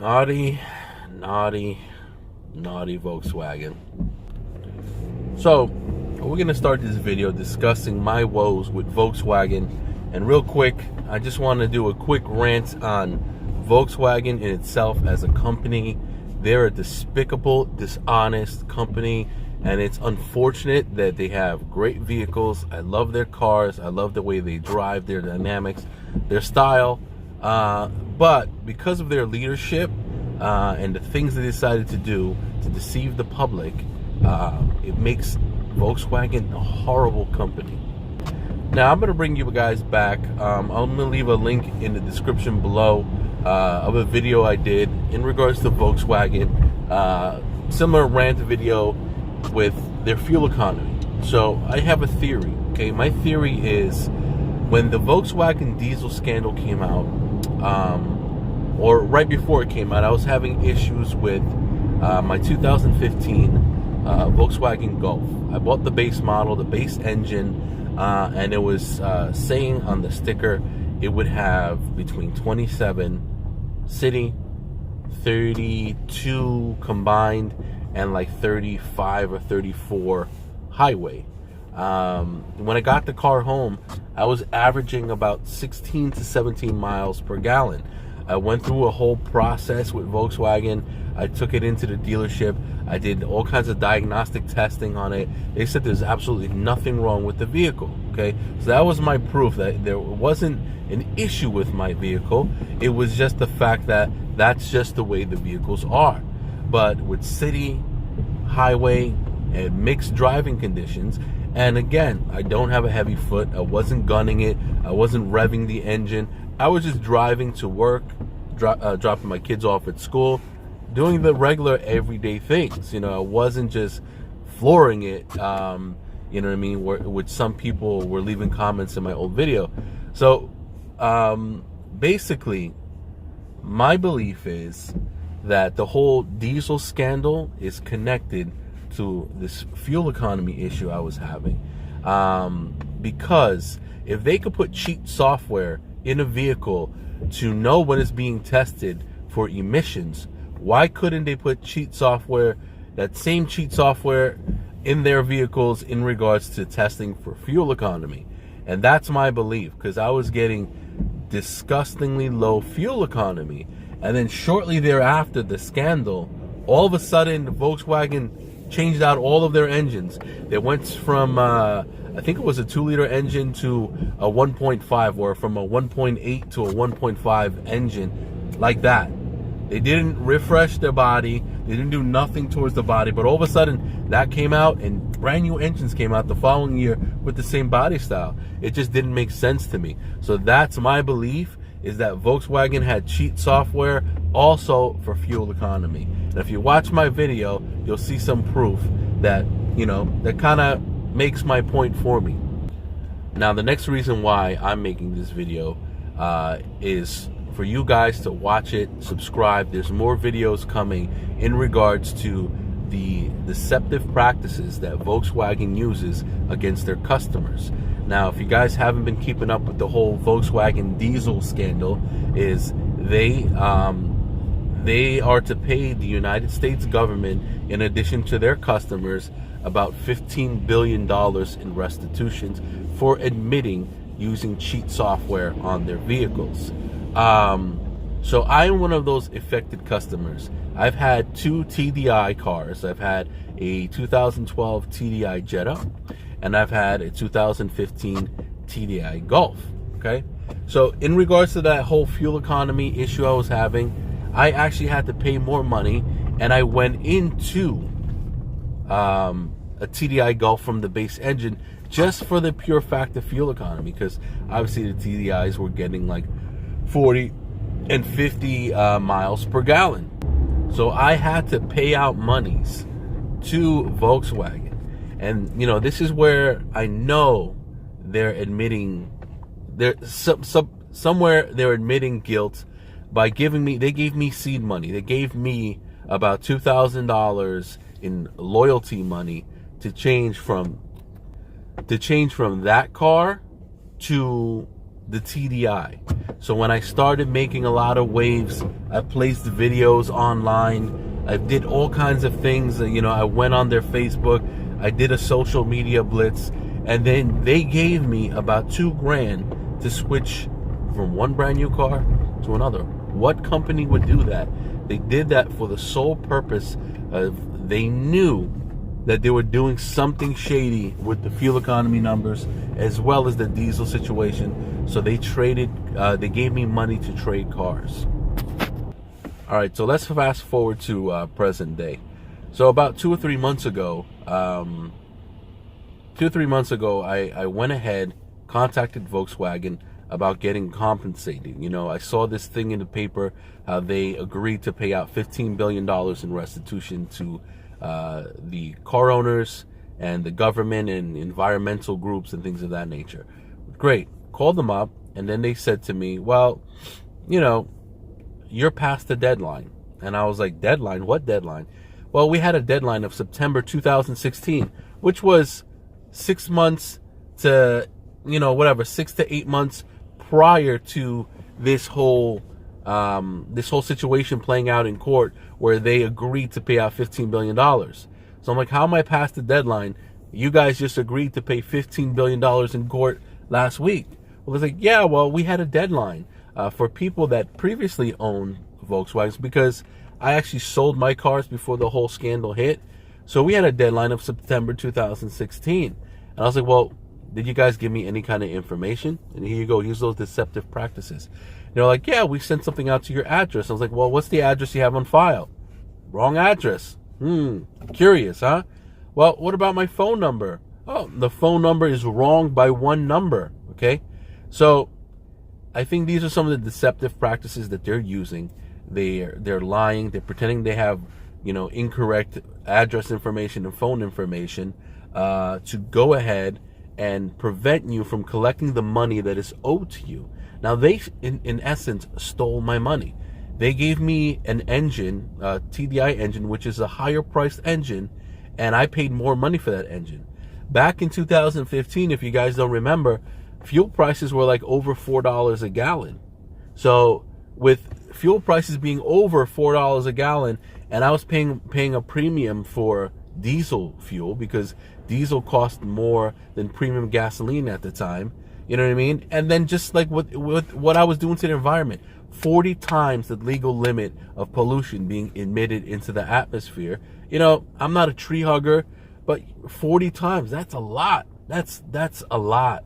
Naughty, naughty, naughty Volkswagen. So, we're going to start this video discussing my woes with Volkswagen. And real quick, I just want to do a quick rant on Volkswagen in itself as a company. They're a despicable, dishonest company. And it's unfortunate that they have great vehicles. I love their cars. I love the way they drive, their dynamics, their style. But because of their leadership and the things they decided to do to deceive the public, it makes Volkswagen a horrible company. Now, I'm going to bring you guys back. I'm going to leave a link in the description below of a video I did in regards to Volkswagen. Similar rant video with their fuel economy. So I have a theory. Okay, my theory is when the Volkswagen diesel scandal came out, or right before it came out, I was having issues with my 2015 Volkswagen Golf. I bought the base model, the base engine, and it was saying on the sticker it would have between 27 city, 32 combined, and like 35 or 34 highway. When I got the car home, I was averaging about 16 to 17 miles per gallon. I went through a whole process with Volkswagen. I took it into the dealership. I did all kinds of diagnostic testing on it. They said there's absolutely nothing wrong with the vehicle. Okay, so that was my proof that there wasn't an issue with my vehicle. It was just the fact that that's just the way the vehicles are. But with city, highway, and mixed driving conditions, and again, I don't have a heavy foot. I wasn't gunning it. I wasn't revving the engine. I was just driving to work, dropping my kids off at school, doing the regular everyday things. You know, I wasn't just flooring it, you know what I mean, which some people were leaving comments in my old video. So, basically, my belief is that the whole diesel scandal is connected to this fuel economy issue I was having. Because if they could put cheat software in a vehicle to know when it's being tested for emissions, why couldn't they put cheat software, that same cheat software, in their vehicles in regards to testing for fuel economy? And that's my belief, because I was getting disgustingly low fuel economy. And then shortly thereafter, the scandal, all of a sudden, Volkswagen changed out all of their engines. They went from, I think it was a 2-liter engine to a 1.5, or from a 1.8 to a 1.5 engine, like that. They didn't refresh their body. They didn't do nothing towards the body. But all of a sudden, that came out, and brand new engines came out the following year with the same body style. It just didn't make sense to me. So that's my belief, is that Volkswagen had cheat software also for fuel economy. And if you watch my video, you'll see some proof that, you know, that kind of makes my point for me. Now, the next reason why I'm making this video is for you guys to watch it, subscribe. There's more videos coming in regards to the deceptive practices that Volkswagen uses against their customers. Now, if you guys haven't been keeping up with the whole Volkswagen diesel scandal, is they are to pay the United States government, in addition to their customers, about $15 billion in restitutions for admitting using cheat software on their vehicles. So I am one of those affected customers. I've had 2 TDI cars. I've had a 2012 TDI Jetta, and I've had a 2015 TDI Golf. Okay, so in regards to that whole fuel economy issue I was having, I actually had to pay more money, and I went into a TDI Golf from the base engine just for the pure fact of fuel economy, because obviously the TDIs were getting like 40 and 50 miles per gallon. So I had to pay out monies to Volkswagen. And, you know, this is where I know they're admitting, somewhere they're admitting guilt by they gave me seed money. They gave me about $2,000 in loyalty money to change from that car to the TDI. So when I started making a lot of waves, I placed videos online. I did all kinds of things. I went on their Facebook. I did a social media blitz. And then they gave me about $2,000 to switch from one brand new car to another. What company would do that? They did that for the sole purpose of they knew that they were doing something shady with the fuel economy numbers as well as the diesel situation. So they gave me money to trade cars. All right, so let's fast forward to present day. So about 2 or 3 months ago, I went ahead, contacted Volkswagen about getting compensated. I saw this thing in the paper, how they agreed to pay out $15 billion in restitution to the car owners and the government and environmental groups and things of that nature. Great. Called them up, and then they said to me, well, you're past the deadline. And I was like, deadline? What deadline? Well, we had a deadline of September 2016, which was 6 months to, 6 to 8 months prior to this whole situation playing out in court where they agreed to pay out $15 billion. So I'm like, how am I past the deadline? You guys just agreed to pay $15 billion in court last week. Well, it's like, yeah, well, we had a deadline for people that previously owned Volkswagens because I actually sold my cars before the whole scandal hit. So we had a deadline of September 2016. And I was like, well, did you guys give me any kind of information? And here you go. Here's those deceptive practices. They're like, yeah, we sent something out to your address. I was like, well, what's the address you have on file? Wrong address. Curious, huh? Well, what about my phone number? Oh, the phone number is wrong by one number. Okay. So I think these are some of the deceptive practices that they're using. They're lying. They're pretending they have, incorrect address information and phone information to go ahead and prevent you from collecting the money that is owed to you. Now, they, in essence, stole my money. They gave me an engine, a TDI engine, which is a higher priced engine, and I paid more money for that engine. Back in 2015, if you guys don't remember, fuel prices were like over $4 a gallon. So with fuel prices being over $4 a gallon, and I was paying a premium for diesel fuel because diesel cost more than premium gasoline at the time. You know what I mean? And then just like with what I was doing to the environment, 40 times the legal limit of pollution being emitted into the atmosphere. I'm not a tree hugger, but 40 times, that's a lot. That's a lot.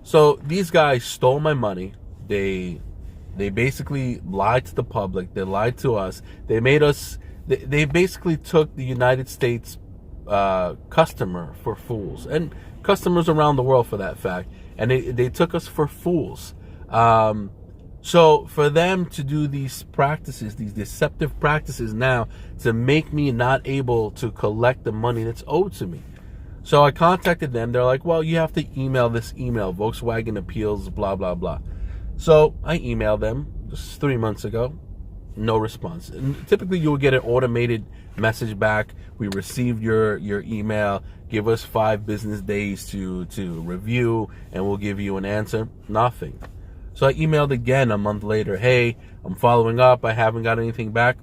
So these guys stole my money. They basically lied to the public. They lied to us. They made us, they basically took the United States customer for fools, and customers around the world for that fact. And they took us for fools. So for them to do these practices, these deceptive practices now to make me not able to collect the money that's owed to me. So I contacted them. They're like, well, you have to email this email, Volkswagen Appeals, blah, blah, blah. So I emailed them just 3 months ago. No response. And typically you will get an automated message back. We received your email. Give us 5 business days to review, and we'll give you an answer. Nothing. So I emailed again a month later. Hey, I'm following up. I haven't got anything back.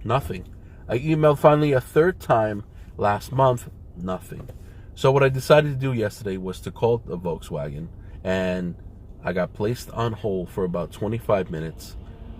Nothing. I emailed finally a third time last month. Nothing. So what I decided to do yesterday was to call the Volkswagen, and I got placed on hold for about 25 minutes.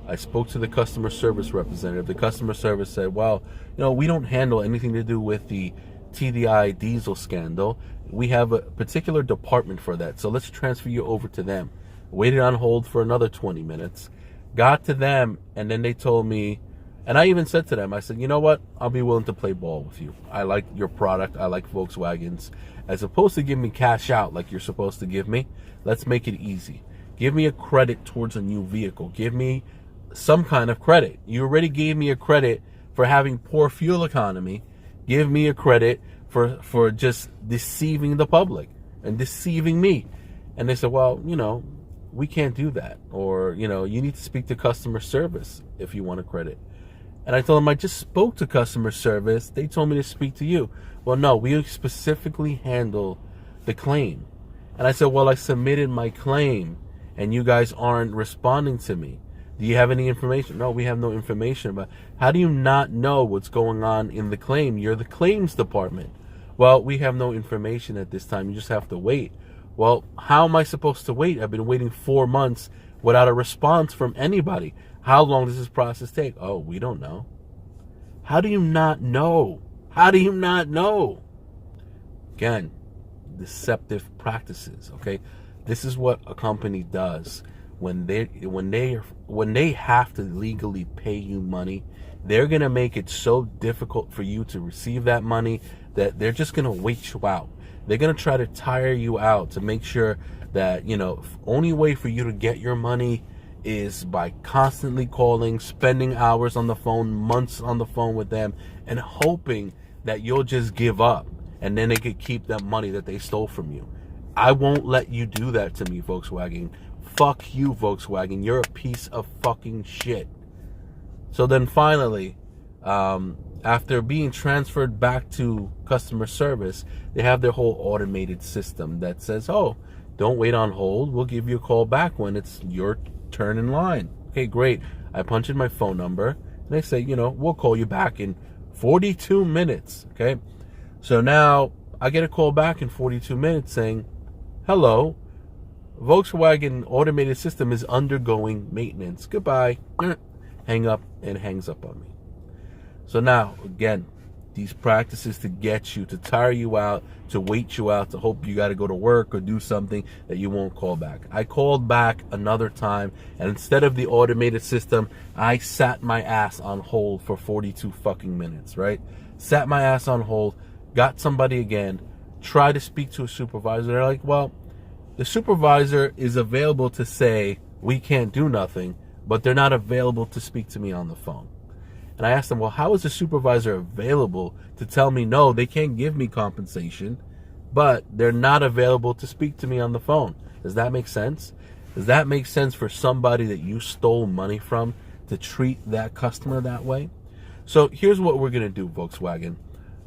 I spoke to the customer service representative. The customer service said, well, we don't handle anything to do with the TDI diesel scandal. We have a particular department for that, so let's transfer you over to them. Waited on hold for another 20 minutes. Got to them, and then they told me, and I even said to them, I said, you know what? I'll be willing to play ball with you. I like your product. I like Volkswagens. As opposed to give me cash out like you're supposed to give me, let's make it easy. Give me a credit towards a new vehicle. Give me some kind of credit. You already gave me a credit for having poor fuel economy. Give me a credit for just deceiving the public and deceiving me. And they said, well, we can't do that. Or, you need to speak to customer service if you want a credit. And I told them I just spoke to customer service. They told me to speak to you. Well, no, we specifically handle the claim. And I said, well, I submitted my claim. and you guys aren't responding to me. Do you have any information? No, we have no information about. How do you not know what's going on in the claim? You're the claims department. Well, we have no information at this time. You just have to wait. Well, how am I supposed to wait? I've been waiting 4 months without a response from anybody. How long does this process take? Oh, we don't know. How do you not know? How do you not know? Again, deceptive practices, okay? This is what a company does. When they have to legally pay you money, they're going to make it so difficult for you to receive that money that they're just going to wait you out. They're going to try to tire you out to make sure that, only way for you to get your money is by constantly calling, spending hours on the phone, months on the phone with them, and hoping that you'll just give up and then they could keep that money that they stole from you. I won't let you do that to me, Volkswagen. Fuck you, Volkswagen. You're a piece of fucking shit. So then finally, after being transferred back to customer service, they have their whole automated system that says, oh, don't wait on hold. We'll give you a call back when it's your turn in line. Okay, great. I punch in my phone number and they say, we'll call you back in 42 minutes. Okay. So now I get a call back in 42 minutes saying, hello, Volkswagen automated system is undergoing maintenance. Goodbye. Hang up, and hangs up on me. So now, again, these practices to get you, to tire you out, to wait you out, to hope you got to go to work or do something that you won't call back. I called back another time, and instead of the automated system, I sat my ass on hold for 42 fucking minutes, right? Sat my ass on hold, got somebody again, tried to speak to a supervisor. They're like, well, the supervisor is available to say we can't do nothing, but they're not available to speak to me on the phone. And I asked them, well, how is the supervisor available to tell me, no, they can't give me compensation, but they're not available to speak to me on the phone? Does that make sense? Does that make sense for somebody that you stole money from to treat that customer that way? So here's what we're going to do, Volkswagen.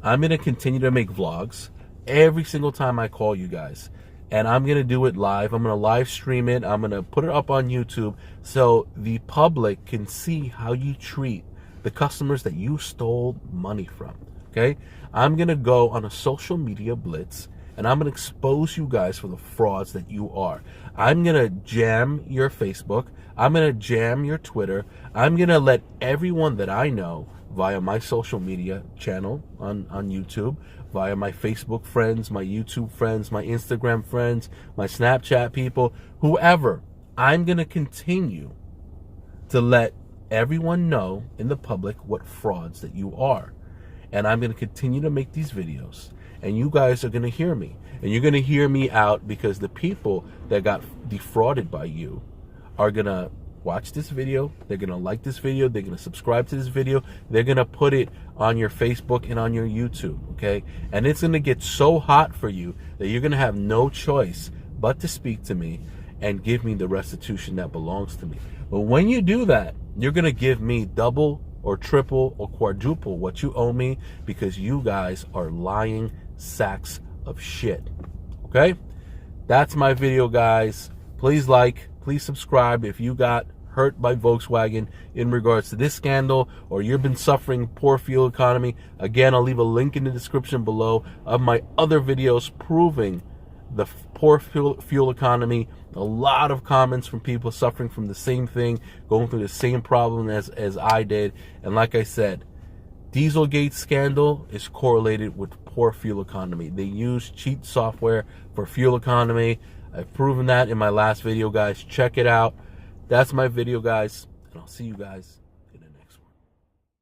I'm going to continue to make vlogs every single time I call you guys. And I'm going to do it live. I'm going to live stream it. I'm going to put it up on YouTube so the public can see how you treat the customers that you stole money from. Okay? I'm going to go on a social media blitz and I'm going to expose you guys for the frauds that you are. I'm going to jam your Facebook. I'm going to jam your Twitter. I'm going to let everyone that I know via my social media channel on YouTube, via my Facebook friends, my YouTube friends, my Instagram friends, my Snapchat people, whoever, I'm going to continue to let everyone know in the public what frauds that you are. And I'm going to continue to make these videos. And you guys are going to hear me. And you're going to hear me out because the people that got defrauded by you are going to watch this video. They're going to like this video. They're going to subscribe to this video. They're going to put it on your Facebook and on your YouTube, okay? And it's going to get so hot for you that you're going to have no choice but to speak to me and give me the restitution that belongs to me. But when you do that, you're going to give me double or triple or quadruple what you owe me because you guys are lying sacks of shit, okay? That's my video, guys. Please like, please subscribe if you got hurt by Volkswagen in regards to this scandal or you've been suffering poor fuel economy. Again, I'll leave a link in the description below of my other videos proving the poor fuel economy. A lot of comments from people suffering from the same thing, going through the same problem as I did. And like I said, Dieselgate scandal is correlated with poor fuel economy. They use cheat software for fuel economy. I've proven that in my last video, guys. Check it out. That's my video, guys, and I'll see you guys